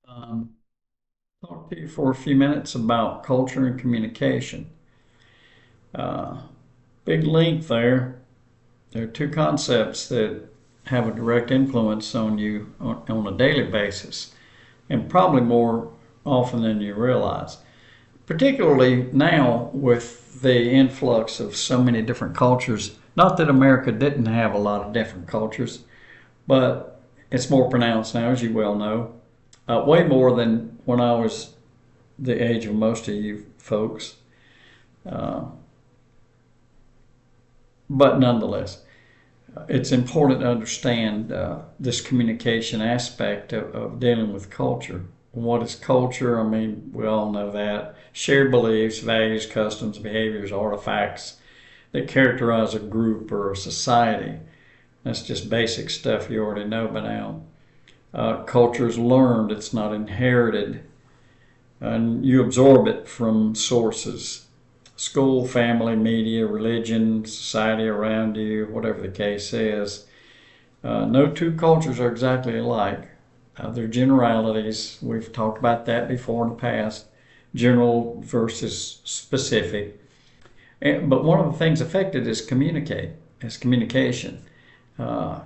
Um, Talk to you for a few minutes about culture and communication. Uh, Big link there. There are two concepts that have a direct influence on you on a daily basis, and probably more often than you realize. Particularly now with the influx of so many different cultures. Not that America didn't have a lot of different cultures, but it's more pronounced now, as you well know. Way more than when I was the age of most of you folks. Uh, but nonetheless, it's important to understand this communication aspect of dealing with culture. What is culture? I mean, we all know that. Shared beliefs, values, customs, behaviors, artifacts that characterize a group or a society. That's just basic stuff you already know by now. Culture is learned, it's not inherited, and you absorb it from sources: school, family, media, religion, society around you, whatever the case is. No two cultures are exactly alike. They're generalities. We've talked about that before in the past. General versus specific. But one of the things affected is communication.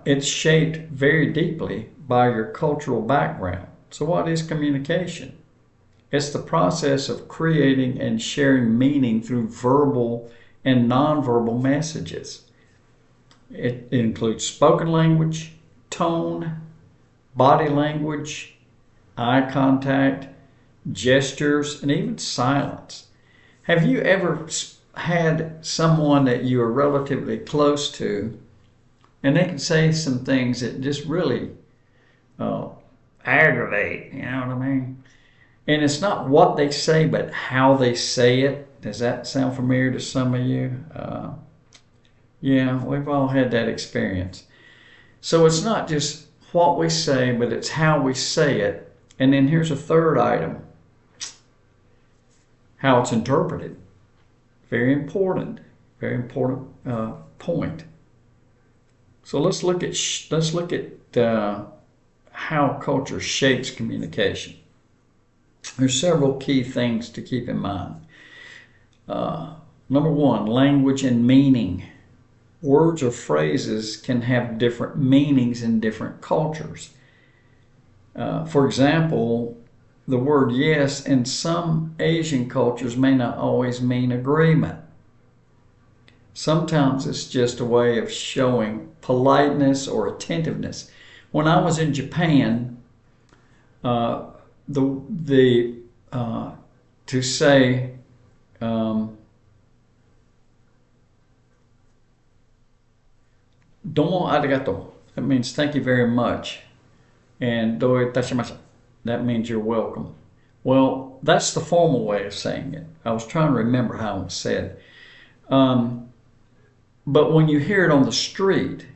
It's shaped very deeply by your cultural background. So what is communication? It's the process of creating and sharing meaning through verbal and nonverbal messages. It includes spoken language, tone, body language, eye contact, gestures, and even silence. Have you ever had someone that you are relatively close to and they can say some things that just really uh, aggravate, you know what I mean? And it's not what they say, but how they say it. Does that sound familiar to some of you? Yeah, we've all had that experience. So it's not just what we say, but it's how we say it. And then here's a third item: how it's interpreted. Very important, very important point. So let's look at how culture shapes communication. There's several key things to keep in mind. Number one, language and meaning. Words or phrases can have different meanings in different cultures. For example, the word yes in some Asian cultures may not always mean agreement. Sometimes it's just a way of showing politeness or attentiveness. When I was in Japan, uh, the to say domo arigato, that means thank you very much, and doi tashimasu, that means you're welcome. Well, that's the formal way of saying it. I was trying to remember how it was said. But when you hear it on the street,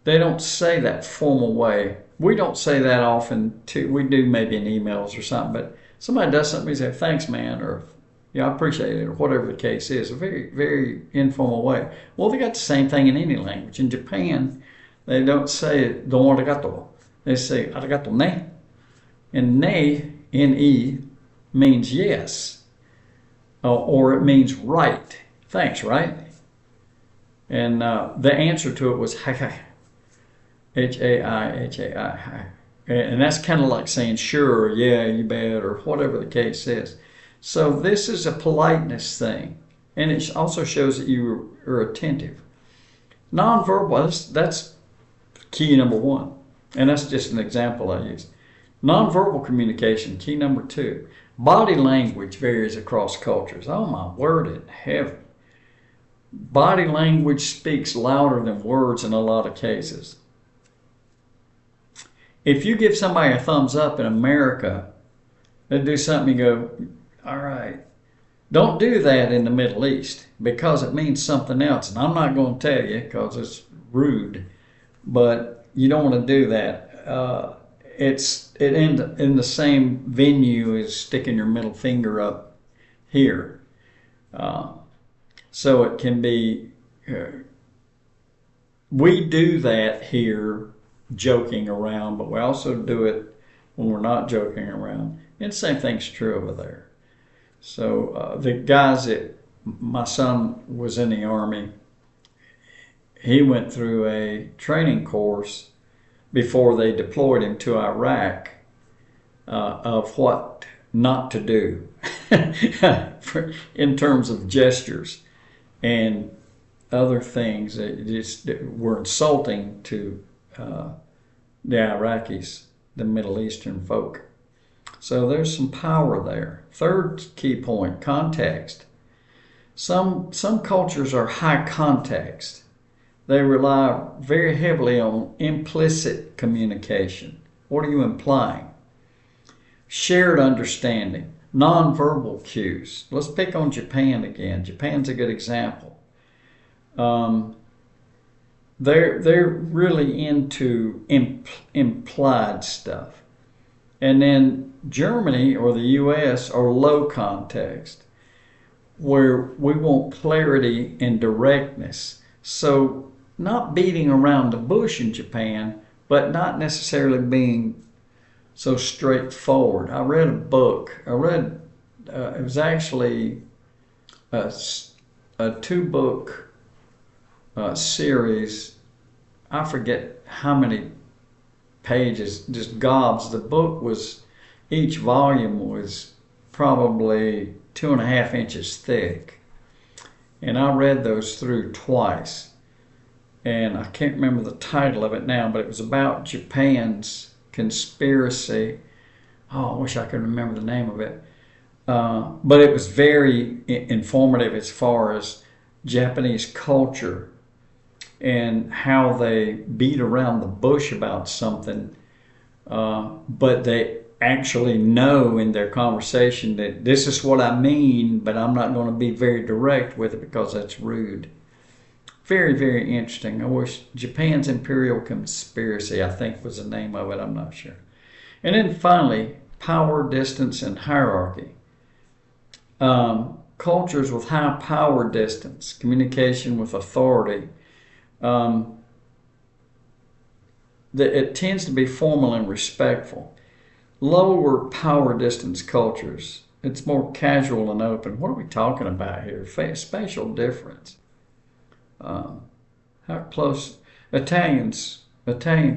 they don't say that formal way. We don't say that often too. We do maybe in emails or something, but somebody does something, we say, thanks, man, or yeah, I appreciate it, or whatever the case is. A very, very informal way. Well, they got the same thing in any language. In Japan, they don't say don arigato. They say arigato ne. And ne, N-E, means yes, or it means right. Thanks, right? And the answer to it was hai, H-A-I. And that's kind of like saying sure, yeah, you bet, or whatever the case is. So this is a politeness thing. And it also shows that you are attentive. Nonverbal, that's key number one. And that's just an example I use. Nonverbal communication, key number two. Body language varies across cultures. Oh my word in heaven. Body language speaks louder than words in a lot of cases. If you give somebody a thumbs up in America, they do something, you go, all right. Don't do that in the Middle East because it means something else. And I'm not going to tell you because it's rude, but you don't want to do that. It in the same venue as sticking your middle finger up here. So it can be, we do that here joking around, but we also do it when we're not joking around. And the same thing's true over there. So the guys that my son was in the Army, he went through a training course before they deployed him to Iraq of what not to do in terms of gestures and other things that just were insulting to the Iraqis, the Middle Eastern folk. So there's some power there. Third key point, context. Some cultures are high context. They rely very heavily on implicit communication. What are you implying? Shared understanding, nonverbal cues. Let's pick on Japan again. Japan's a good example. They're really into implied stuff. And then Germany or the US are low context, where we want clarity and directness. So not beating around the bush in Japan, but not necessarily being so straightforward. I read a book. It was actually a 2-book series. I forget how many pages, just gobs. The book was, each volume was probably 2.5 inches thick. And I read those through twice. And I can't remember the title of it now, but it was about Japan's conspiracy. Oh, I wish I could remember the name of it. But it was very informative as far as Japanese culture and how they beat around the bush about something, but they actually know in their conversation that this is what I mean, but I'm not going to be very direct with it because that's rude. Very, very interesting. I wish Japan's Imperial Conspiracy, I think was the name of it. I'm not sure. And then finally, power, distance, and hierarchy. Cultures with high power distance, communication with authority, it tends to be formal and respectful. Lower power distance cultures, it's more casual and open. What are we talking about here? Spatial difference. How close? Italian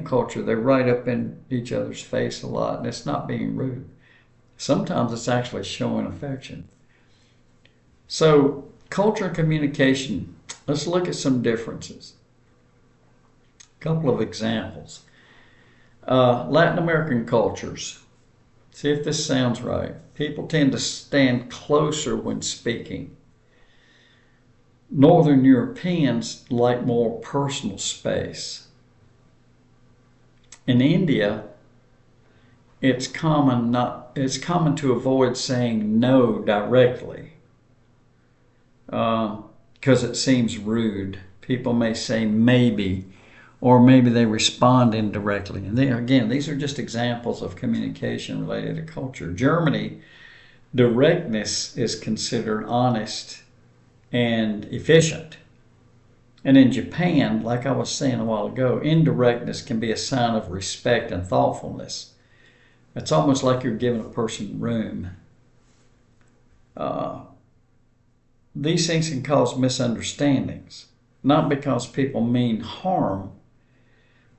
culture, they're right up in each other's face a lot, and it's not being rude. Sometimes it's actually showing affection. So, culture and communication, let's look at some differences. A couple of examples. Latin American cultures. See if this sounds right. People tend to stand closer when speaking. Northern Europeans like more personal space. In India, it's common to avoid saying no directly because it seems rude. People may say maybe, or maybe they respond indirectly. And again, these are just examples of communication related to culture. Germany, directness is considered honest and efficient. And in Japan, like I was saying a while ago, indirectness can be a sign of respect and thoughtfulness. It's almost like you're giving a person room. These things can cause misunderstandings, not because people mean harm,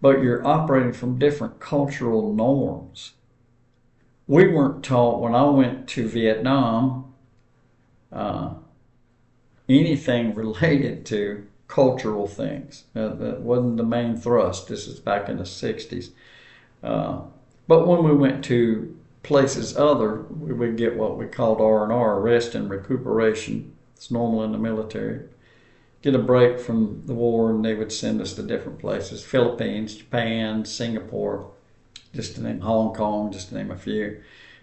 but you're operating from different cultural norms. We weren't taught, when I went to Vietnam, anything related to cultural things. That wasn't the main thrust. This is back in the 60s. But when we went to places we would get what we called R&R, rest and recuperation. It's normal in the military. Get a break from the war, and they would send us to different places. Philippines, Japan, Singapore, just to name Hong Kong, just to name a few.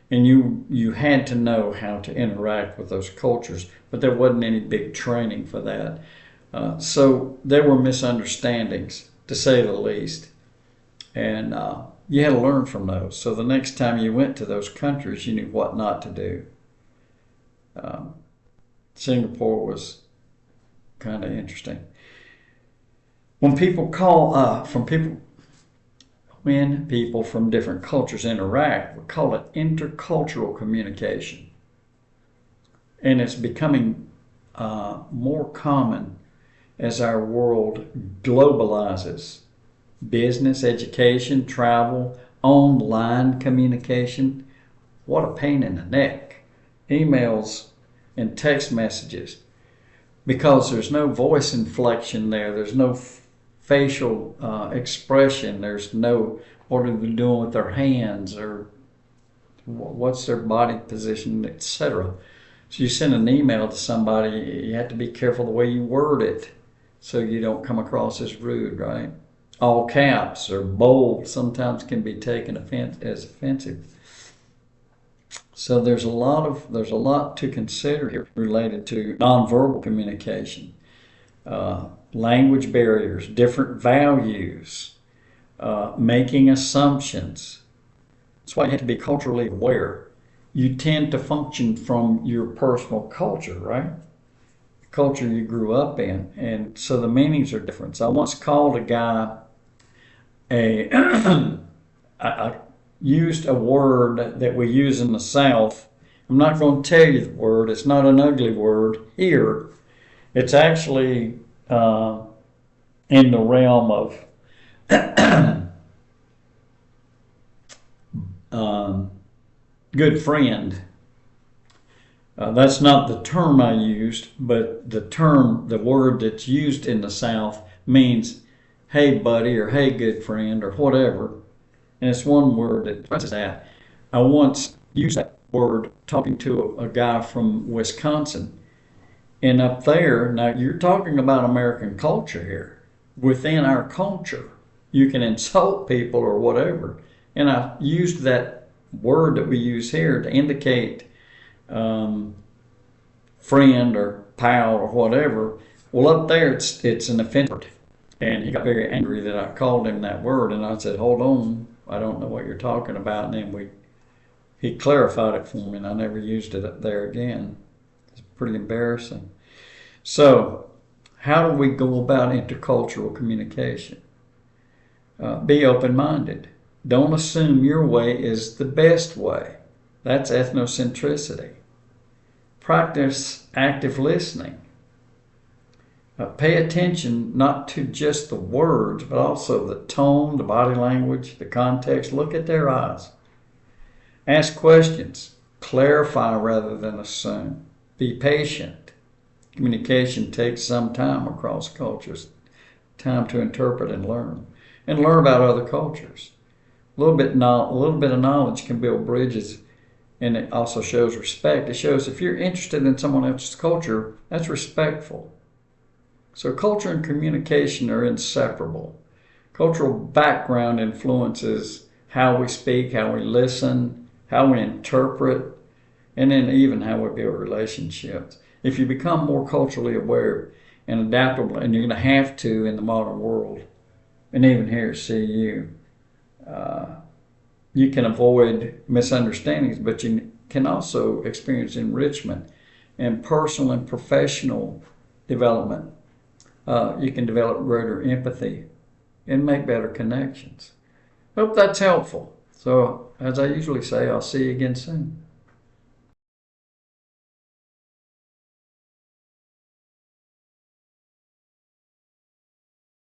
And you had to know how to interact with those cultures, but there wasn't any big training for that. So there were misunderstandings, to say the least. And you had to learn from those. So the next time you went to those countries, you knew what not to do. Singapore was kind of interesting. When people when people from different cultures interact. We call it intercultural communication. And it's becoming more common as our world globalizes. Business, education, travel, online communication. What a pain in the neck. Emails and text messages. Because there's no voice inflection there. There's no facial expression. There's no what are they doing with their hands or what's their body position, etc. So you send an email to somebody, you have to be careful the way you word it so you don't come across as rude, right? All caps or bold sometimes can be taken as offensive. So there's a lot to consider here related to nonverbal communication. Language barriers, different values, making assumptions. That's why you have to be culturally aware. You tend to function from your personal culture, right? The culture you grew up in. And so the meanings are different. So I once called a guy I used a word that we use in the South. I'm not going to tell you the word. It's not an ugly word here. It's actually in the realm of good friend. That's not the term I used, but the word that's used in the South means, hey buddy, or hey good friend, or whatever. And it's one word that expresses that. I once used that word talking to a guy from Wisconsin. And up there, now you're talking about American culture here. Within our culture, you can insult people or whatever. And I used that word that we use here to indicate friend or pal or whatever. Well, up there, it's an offensive word. And he got very angry that I called him that word. And I said, hold on, I don't know what you're talking about. And then he clarified it for me, and I never used it up there again. It's pretty embarrassing. So, how do we go about intercultural communication? Be open-minded. Don't assume your way is the best way. That's ethnocentricity. Practice active listening. Pay attention not to just the words, but also the tone, the body language, the context. Look at their eyes. Ask questions. Clarify rather than assume. Be patient. Communication takes some time across cultures. Time to interpret and learn. And learn about other cultures. A little bit of knowledge can build bridges, and it also shows respect. It shows if you're interested in someone else's culture, that's respectful. So culture and communication are inseparable. Cultural background influences how we speak, how we listen, how we interpret, and then even how we build relationships. If you become more culturally aware and adaptable, and you're going to have to in the modern world, and even here at CU, you can avoid misunderstandings, but you can also experience enrichment and personal and professional development. You can develop greater empathy and make better connections. Hope that's helpful. So, as I usually say, I'll see you again soon.